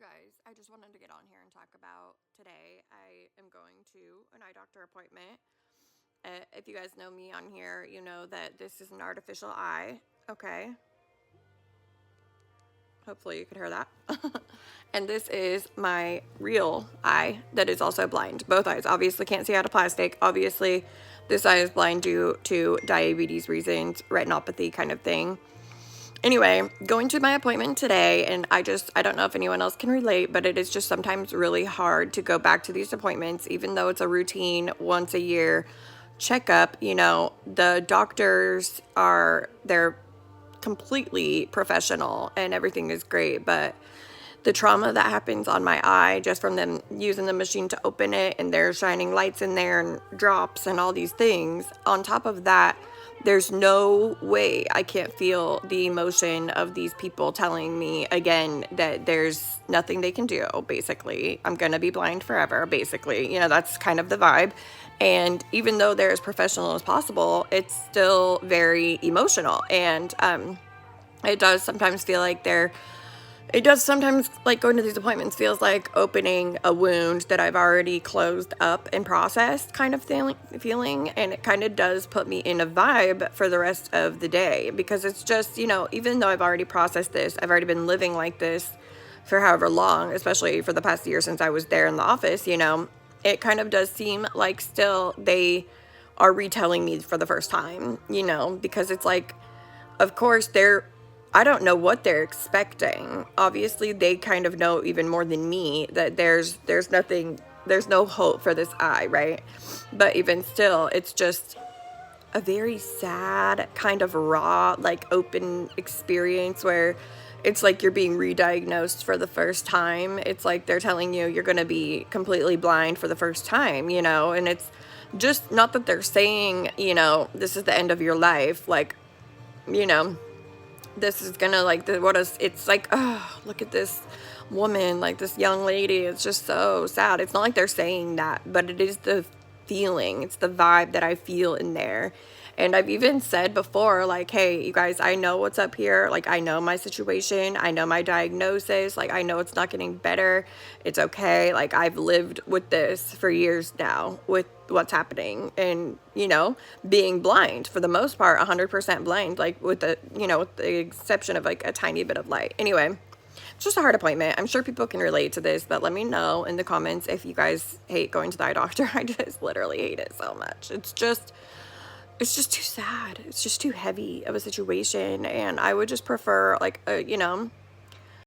guys, I just wanted to get on here and talk about today. I am going to an eye doctor appointment. If you guys know me on here, you know that this is an artificial eye. Okay. Hopefully you could hear that. And this is my real eye that is also blind. Both eyes obviously can't see out of plastic. Obviously, this eye is blind due to diabetes reasons, retinopathy kind of thing. Anyway, going to my appointment today, and I don't know if anyone else can relate, but it is just sometimes really hard to go back to these appointments, even though it's a routine once a year checkup. The doctors they're completely professional and everything is great, but the trauma that happens on my eye just from them using the machine to open it, and they're shining lights in there and drops and all these things on top of that, there's no way I can't feel the emotion of these people telling me again that there's nothing they can do. Basically, I'm gonna be blind forever. Basically, that's kind of the vibe. And even though they're as professional as possible, it's still very emotional. And it does sometimes feel like going to these appointments feels like opening a wound that I've already closed up and processed kind of feeling. And it kind of does put me in a vibe for the rest of the day, because it's just, even though I've already processed this, I've already been living like this for however long, especially for the past year since I was there in the office, it kind of does seem like still they are retelling me for the first time, because it's like, of course, I don't know what they're expecting. Obviously, they kind of know even more than me that there's no hope for this eye, right? But even still, it's just a very sad, kind of raw, like open experience where it's like you're being re-diagnosed for the first time. It's like they're telling you you're going to be completely blind for the first time, and it's just not that they're saying, this is the end of your life, like, this is gonna it's like, oh, look at this woman, like this young lady. It's just so sad. It's not like they're saying that, but it is the feeling, it's the vibe that I feel in there. And I've even said before, like, hey, you guys, I know what's up here. Like, I know my situation. I know my diagnosis. Like, I know it's not getting better. It's okay. Like, I've lived with this for years now with what's happening. And, being blind for the most part, 100% blind, like with with the exception of like a tiny bit of light. Anyway, it's just a hard appointment. I'm sure people can relate to this, but let me know in the comments if you guys hate going to the eye doctor. I just literally hate it so much. It's just too sad. It's just too heavy of a situation. And I would just prefer like,